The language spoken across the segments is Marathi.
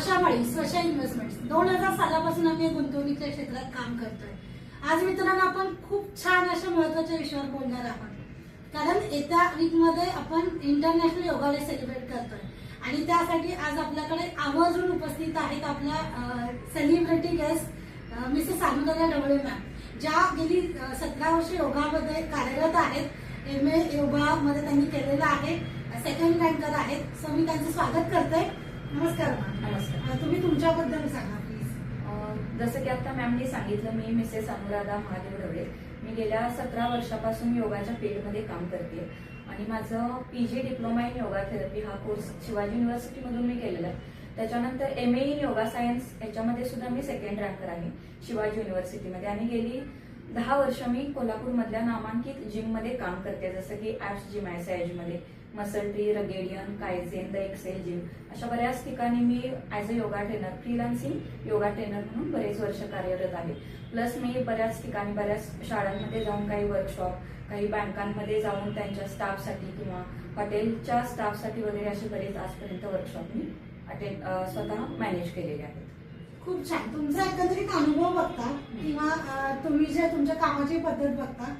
आशावाडी स्वशा इन्व्हेस्टमेंट्स 2000 सालापासून आम्ही गुंतवणुकीच्या क्षेत्रात काम करतोय. आज मित्रांनो आपण खूप छान अशा महत्वाच्या विषयावर बोलणार आहोत. कारण येत्या वीकमध्ये आपण इंटरनॅशनल योगा डे सेलिब्रेट करतोय आणि त्यासाठी आज आपल्याकडे आवर्जून उपस्थित आहेत आपल्या celebrity guest Mrs Sanudaya Dhawale ma'am, ज्या गेली 17 वर्ष योगामध्ये कार्यरत आहेत. MA योगामध्ये त्यांनी केलेलं आहे, सेकंड रँकर आहेत. सो मी त्यांचं स्वागत करते. नमस्कार मॅम. नमस्कार. तुम्ही तुमच्याबद्दल सांगा प्लीज. जसं की आता मॅमनी सांगितलं, मी मिसेस अनुराधा महादेव ढवळे. मी गेल्या 17 वर्षापासून योगाच्या फील्डमध्ये काम करते आणि माझं PG diploma in yoga therapy हा कोर्स शिवाजी युनिव्हर्सिटीमधून मी केलेला आहे. त्याच्यानंतर MA इन योगा सायन्स याच्यामध्ये सुद्धा मी सेकंड रँकर आहे शिवाजी युनिव्हर्सिटीमध्ये. आणि गेली 10 वर्ष मी कोल्हापूरमधल्या नामांकित जिममध्ये काम करते, जसं की ॲप्स जिम आहे सयाजीमध्ये, मसल ट्री, रगेडियन, कायझेन, द एक्सेल जिम, अशा बऱ्याच ठिकाणी मी as a yoga trainer, freelancing yoga trainer म्हणून बरेच वर्ष कार्यरत आहे. प्लस मी बऱ्याच ठिकाणी बऱ्याच शाळांमध्ये जाऊन काही वर्कशॉप, काही बँकांमध्ये जाऊन त्यांच्या स्टाफसाठी किंवा हॉटेलच्या स्टाफसाठी वगैरे असे बरेच आजपर्यंत वर्कशॉप मी स्वतः मॅनेज केलेले आहेत. खूप छान. तुमचा एकंदरीत अनुभव बघता किंवा तुम्ही जे तुमच्या कामाची पद्धत बघता,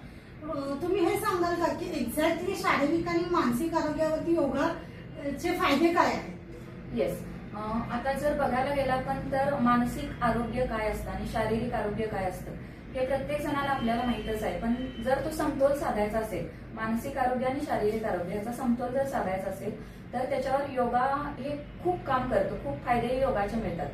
तुम्ही हे सांगाल का की एक्झॅक्टली शारीरिक आणि मानसिक आरोग्यावरती योगाचे फायदे काय आहेत? येस. आता जर बघायला गेला पण तर मानसिक आरोग्य काय असतं आणि शारीरिक आरोग्य काय असतं हे प्रत्येक जणाला आपल्याला माहितच आहे. पण जर तो समतोल साधायचा असेल, मानसिक आरोग्य आणि शारीरिक आरोग्य याचा समतोल जर साधायचा असेल तर त्याच्यावर योगा हे खूप काम करतो. खूप फायदे योगाचे मिळतात.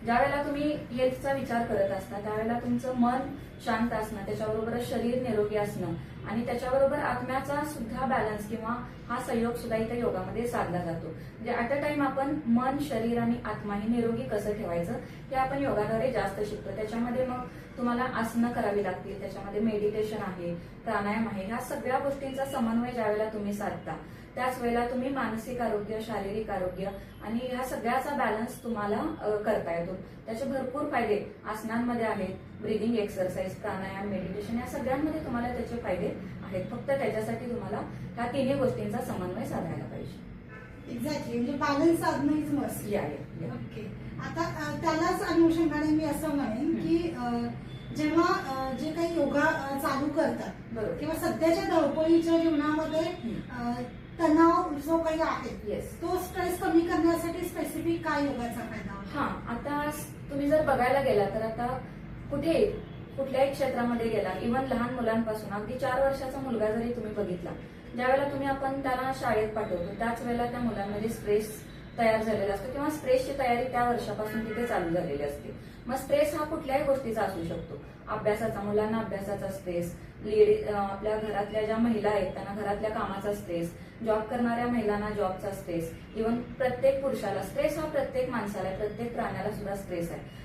ज्यावेळेला तुम्ही हेल्थचा विचार करत असता त्यावेळेला तुमचं मन शांत असणं, त्याच्याबरोबरच शरीर निरोगी असणं आणि त्याच्याबरोबर आत्म्याचा सुद्धा बॅलन्स किंवा हा संयोग सुद्धा इथे योगामध्ये साधला जातो. म्हणजे ॲट अ टाइम आपण मन, शरीर आणि आत्मा हे निरोगी कसं ठेवायचं हे आपण योगाद्वारे जास्त शिकतो. त्याच्यामध्ये मग तुम्हाला आसनं करावी लागतील, त्याच्यामध्ये मेडिटेशन आहे, प्राणायाम आहे, ह्या सगळ्या गोष्टींचा समन्वय ज्यावेळेला तुम्ही साधता त्याच वेळेला तुम्ही मानसिक आरोग्य, शारीरिक आरोग्य आणि ह्या सगळ्याचा बॅलन्स तुम्हाला करता येतो. त्याचे भरपूर फायदे आसनांमध्ये आहेत. ब्रिदिंग एक्सरसाइज, प्राणायाम, मेडिटेशन या सगळ्यांमध्ये तुम्हाला त्याचे फायदे आहेत. फक्त त्याच्यासाठी तुम्हाला ह्या तिन्ही गोष्टींचा समन्वय साधायला पाहिजे. एक्झॅक्टली, म्हणजे बॅलन्स साधणं इज मस्ट. ओके. आता त्यालाच अनुषंगाने मी असं म्हणेन की जेव्हा जे काही योगा चालू करतात किंवा सध्याच्या धावपळीच्या जीवनामध्ये तणाव जो काही आहे तो स्ट्रेस कमी करण्यासाठी स्पेसिफिक काय योगाचा फायदा? हा, आता तुम्ही जर बघायला गेला तर आता कुठल्याही क्षेत्रामध्ये गेला, इव्हन लहान मुलांपासून अगदी 4 वर्षाचा मुलगा जरी तुम्ही बघितला, ज्यावेळेला तुम्ही आपण त्याला शाळेत पाठवतो त्याच वेळेला त्या मुलांमध्ये स्ट्रेस तयार झालेला असतो किंवा स्ट्रेसची तयारी त्या वर्षापासून तिथे चालू झालेली असते. मग स्ट्रेस हा कुठल्याही गोष्टीचा असू शकतो. अभ्यासाचा, मुलांना अभ्यासाचा स्ट्रेस, आपल्या घरातल्या ज्या महिला आहेत त्यांना घरातल्या कामाचा स्ट्रेस, जॉब करणाऱ्या महिलांना जॉबचा स्ट्रेस, इव्हन प्रत्येक पुरुषाला स्ट्रेस हा प्रत्येक माणसाला, प्रत्येक प्राण्याला सुद्धा स्ट्रेस आहे.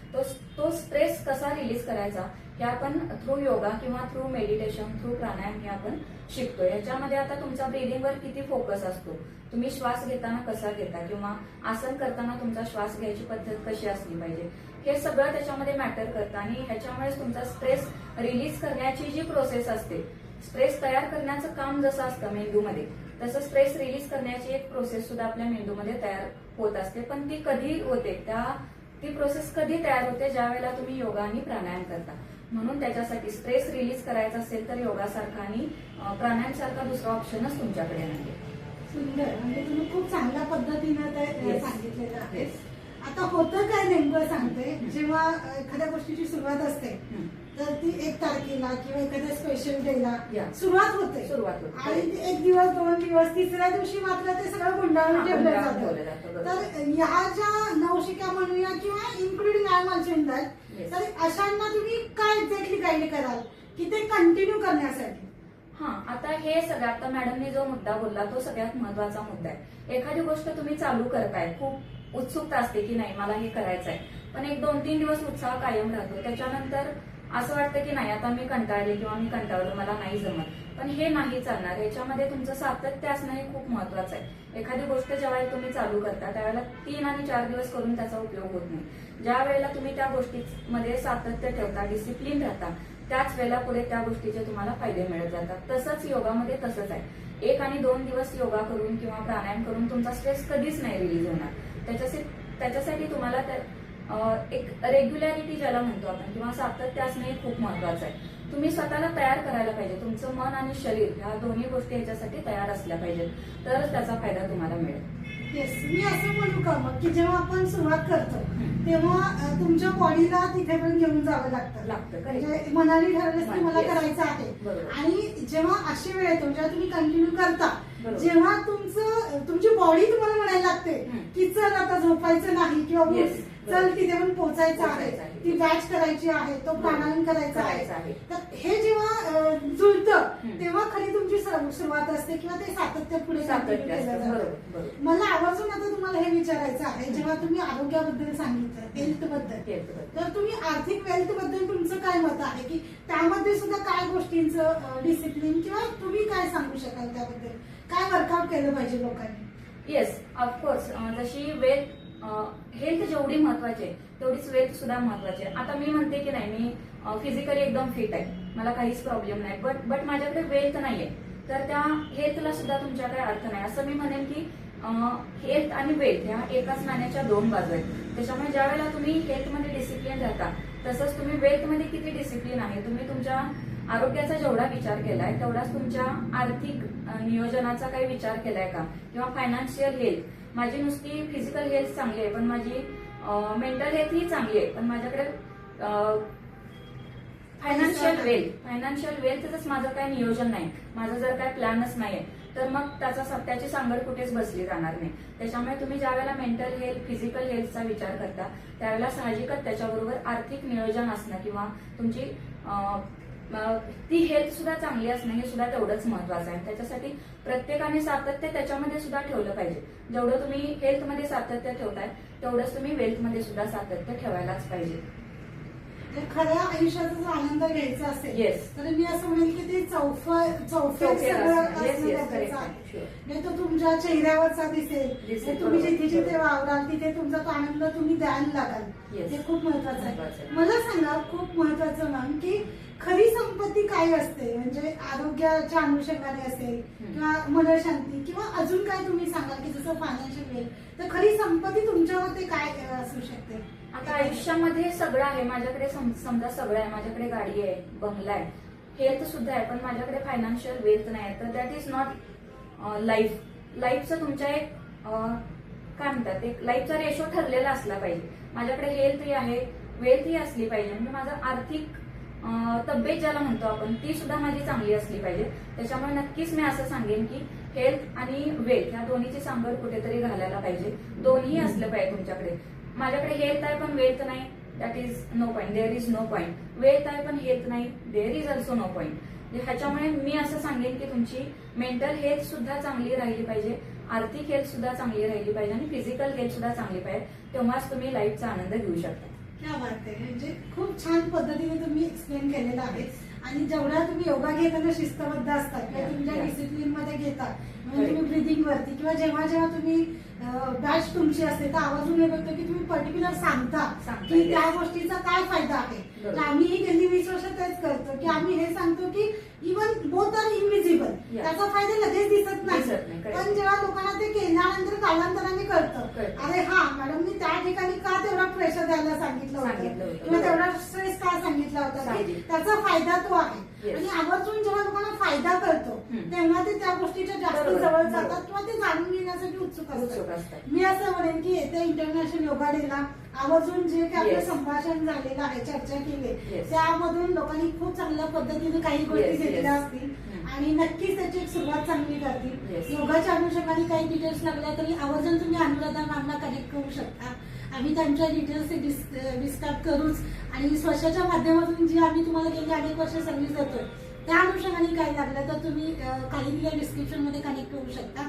तो स्ट्रेस कसा रिलीज करायचा हे आपण थ्रू योगा किंवा थ्रू मेडिटेशन, थ्रू प्राणायाम हे आपण शिकतो. याच्यामध्ये आता तुमचा ब्रीदिंगवर किती फोकस असतो, तुम्ही श्वास घेताना कसा घेता किंवा आसन करताना तुमचा श्वास घ्यायची पद्धत कशी असली पाहिजे, हे सगळं त्याच्यामध्ये मॅटर करतं. आणि ह्याच्यामुळेच तुमचा स्ट्रेस रिलीज करण्याची जी प्रोसेस असते, स्ट्रेस तयार करण्याचं काम जसं असतं मेंदूमध्ये, तसं स्ट्रेस रिलीज करण्याची एक प्रोसेस सुद्धा आपल्या मेंदूमध्ये तयार होत असते. पण ती कधी होते, ती प्रोसेस कधी तयार होते, ज्या वेळेला तुम्ही योगा आणि प्राणायाम करता. म्हणून त्याच्यासाठी स्ट्रेस रिलीज करायचा असेल तर योगासारखा आणि प्राणायामसारखा दुसरा ऑप्शनच तुमच्याकडे नाही. सुंदर, म्हणजे तुम्ही खूप चांगल्या पद्धतीनं ते सांगितलेलं आहे. आता होतं काय नेमकं सांगते, जेव्हा एखाद्या गोष्टीची सुरुवात असते तर ती 1 तारखेला किंवा एखाद्या स्पेशल डेला सुरुवात होते आणि 1 दिवस, 2 दिवस, 3ऱ्या दिवशी मात्र ते सगळं गुंडाळून ठेवलं जातं. तर ह्या ज्या नवशिका म्हणूया किंवा including I am also in that, तर अशांना तुम्ही काय एक्झॅक्टली गाईड कराल की ते कंटिन्यू करण्यासाठी? हा, आता हे सगळं आता मॅडमने जो मुद्दा बोलला तो सगळ्यात महत्वाचा मुद्दा आहे. एखादी गोष्ट तुम्ही चालू करताय, खूप उत्सुकता असते की नाही मला हे करायचं आहे, पण 1-2-3 दिवस उत्साह कायम राहतो. त्याच्यानंतर असं वाटतं की नाही आता मी कंटाळले किंवा मी कंटाळलो, मला नाही जमत. पण हे नाही चालणार. याच्यामध्ये तुमचं सातत्य असणं हे खूप महत्वाचं आहे. एखादी गोष्ट जेव्हा तुम्ही चालू करता त्यावेळेला 3 आणि 4 दिवस करून त्याचा उपयोग होत नाही. ज्या वेळेला तुम्ही त्या गोष्टीमध्ये सातत्य ठेवता, डिसिप्लिन राहता, त्याच वेळेला पुढे त्या गोष्टीचे तुम्हाला फायदे मिळत जातात. तसंच योगामध्ये तसंच आहे. 1 आणि 2 दिवस योगा करून किंवा प्राणायाम करून तुमचा स्ट्रेस कधीच नाही रिलीज होणार. त्याच्याचे त्याच्यासाठी तुम्हाला एक रेग्युलॅरिटी ज्याला म्हणतो आपण किंवा सातत्य असणं हे खूप महत्वाचं आहे. तुम्ही स्वतःला तयार करायला पाहिजे. तुमचं मन आणि शरीर ह्या दोन्ही गोष्टी याच्यासाठी तयार असल्या पाहिजेत, तरच त्याचा फायदा तुम्हाला मिळेल. येस, मी असं म्हणू का मग की जेव्हा आपण सुरुवात करतो तेव्हा तुमच्या बॉडीला तिथे पण घेऊन जावं लागतं. म्हणजे मनाने ठरवलं की मला करायचं आहे. आणि जेव्हा अशी वेळ येतो जेव्हा तुम्ही कंटिन्यू करता, जेव्हा तुमची बॉडी तुम्हाला म्हणायला लागते की चल आता झोपायचं नाही किंवा चल तिथे पण पोहोचायचं आहे, ती बॅच करायची आहे, तो प्राणायाम करायचा आहे, तर हे जेव्हा जुळतं तेव्हा खरी तुमची सुरुवात असते किंवा ते सातत्य पुढे केलं जातं. मला आवर्जून आता तुम्हाला हे विचारायचं आहे, जेव्हा तुम्ही आरोग्याबद्दल सांगितलं, हेल्थ बद्दल, तर तुम्ही आर्थिक वेल्थ बद्दल तुमचं काय मत आहे की त्यामध्ये सुद्धा काय गोष्टींचं डिसिप्लिन किंवा तुम्ही काय सांगू शकाल त्याबद्दल, काय वर्कआउट केलं पाहिजे लोकांनी? Yes, of course. जशी वेल्थ हेल्थ जेवढी महत्वाची आहे तेवढीच वेल्थ सुद्धा महत्वाची आहे. आता मी म्हणते की नाही, मी फिजिकली एकदम फिट आहे, मला काहीच प्रॉब्लेम नाही, बट माझ्याकडे वेल्थ नाहीये, तर त्या हेल्थला सुद्धा तुमच्याकडे अर्थ नाही. असं मी म्हणेन की हेल्थ आणि वेल्थ ह्या एकाच नाण्याच्या दोन बाजू आहेत. त्याच्यामुळे ज्या वेळेला तुम्ही हेल्थमध्ये डिसिप्लिन राहता, तसंच तुम्ही वेल्थमध्ये किती डिसिप्लिन आहे, तुम्ही तुमच्या आरोग्याचा जेवढा विचार केलाय तेवढाच तुमच्या आर्थिक नियोजनाचा काही विचार केलाय का, किंवा फायनान्शियल हेल्थ. माझी नुसती फिजिकल हेल्थ चांगली आहे पण माझी मेंटल हेल्थ ही चांगली आहे, पण माझ्याकडे फायनान्शियल वेल्थच माझं काही नियोजन नाही, माझं जर काही प्लॅनच नाहीये, तर मग त्याची सांगड कुठेच बसली जाणार नाही. त्याच्यामुळे तुम्ही ज्यावेळेला मेंटल हेल्थ, फिजिकल हेल्थचा विचार करता त्यावेळेला साहजिकच त्याच्याबरोबर आर्थिक नियोजन असणं किंवा तुमची ती हेल्थ सुद्धा चांगली असणं हे सुद्धा तेवढंच महत्वाचं आहे. त्याच्यासाठी प्रत्येकाने सातत्य त्याच्यामध्ये सुद्धा ठेवलं पाहिजे. जेवढं तुम्ही हेल्थमध्ये सातत्य ठेवताय तेवढंच तुम्ही वेल्थमध्ये सुद्धा सातत्य ठेवायलाच पाहिजे. खऱ्या आयुष्याचा जर आनंद घ्यायचा असेल तर मी असं म्हणेल की ते चौफेर नाही तर तुमच्या चेहऱ्यावरचा दिसेल, तुम्ही जिथे जिथे वावराल तिथे तुमचा तो आनंद तुम्ही द्यायला लागाल, हे खूप महत्वाचं आहे. मला सांगा, खूप महत्वाचं मॅम, की खरी संपत्ती काय असते? म्हणजे आरोग्याच्या अनुषंगाने असेल किंवा मनशांती किंवा अजून काय तुम्ही सांगाल की जसं फायनान्शियल वेल्थ, तर खरी संपत्ती तुमच्यावर काय असू शकते? आता आयुष्यामध्ये सगळं आहे, माझ्याकडे समजा सगळं आहे, माझ्याकडे गाडी आहे, बंगला आहे, हेल्थ सुद्धा आहे, पण माझ्याकडे फायनान्शियल वेल्थ नाही आहे, तर दॅट इज नॉट लाईफचं तुमच्या एक काय म्हणतात, एक लाईफचा रेशो ठरलेला असला पाहिजे. माझ्याकडे हेल्थही आहे, वेल्थही असली पाहिजे, म्हणजे माझं आर्थिक तब्येत ज्याला म्हणतो आपण ती सुद्धा माझी चांगली असली पाहिजे. त्याच्यामुळे नक्कीच मी असं सांगेन की हेल्थ आणि वेल्थ या दोन्हीची सांगड कुठेतरी घालायला पाहिजे. दोन्ही असलं पाहिजे तुमच्याकडे. माझ्याकडे हेल्थ आहे पण वेल्थ नाही, that is no point, there is no point. Wealth आहे पण हेल्थ नाही, there is also no point. ह्याच्यामुळे मी असं सांगेन की तुमची मेंटल हेल्थ सुद्धा चांगली राहिली पाहिजे, आर्थिक हेल्थ सुद्धा चांगली राहिली पाहिजे आणि फिजिकल हेल्थ सुद्धा चांगली पाहिजे, तेव्हाच तुम्ही लाईफचा आनंद घेऊ शकता. क्या बात आहे, म्हणजे खूप छान पद्धतीने तुम्ही एक्सप्लेन केलेलं आहे. आणि जेवढा तुम्ही योगा घेताना शिस्तबद्ध असतात किंवा तुमच्या डिसिप्लिन मध्ये घेतात, म्हणजे तुम्ही ब्रिदिंग वरती किंवा जेव्हा जेव्हा तुम्ही बॅच तुमची असते तर आवाजून हे बघतो की तुम्ही पर्टिक्युलर सांगता की त्या गोष्टीचा काय फायदा आहे. आम्हीही गेली 20 वर्ष तेच करतो की आम्ही हे सांगतो की इव्हन बोथ आर इनविजिबल, त्याचा फायदा लगेच दिसत नाही, पण जेव्हा लोकांना ते केल्यानंतर कालांतराने कळतं, अरे हा मॅडमनी त्या ठिकाणी का तेवढा प्रेशर द्यायला सांगितलं होतं किंवा तेवढा स्ट्रेस का सांगितला होता, त्याचा फायदा तो आहे. आणि आवर्जून जेव्हा लोकांना फायदा करतो तेव्हा ते त्या गोष्टीच्या जास्त जवळ जातात किंवा ते जाणून घेण्यासाठी उत्सुक असतात. मी असं म्हणेन की येत्या इंटरनॅशनल योगा डेला आवर्जून जे काही आपलं संभाषण झालेलं आहे, चर्चा केली, त्यामधून लोकांनी खूप चांगल्या पद्धतीने काही गोष्टी घेतल्या असतील आणि नक्कीच त्याची एक सुरुवात चांगली करतील. योगाच्या अनुषंगाने काही डिटेल्स लागल्या तरी आवर्जून तुम्ही अनुराधा मॅमला कनेक्ट करू शकता. आम्ही त्यांच्या डिटेल्स डिस्कस करूच आणि स्पर्शाच्या माध्यमातून जी आम्ही तुम्हाला गेली अनेक वर्ष सर्व्हिस देतोय त्या अनुषंगाने काही लागलं तर तुम्ही काही दिल्या डिस्क्रिप्शन मध्ये कनेक्ट करू शकता.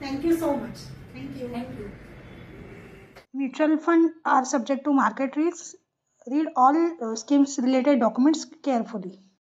Thank you so much. Thank you. Mutual fund are subject to market risks. Read all schemes related documents carefully.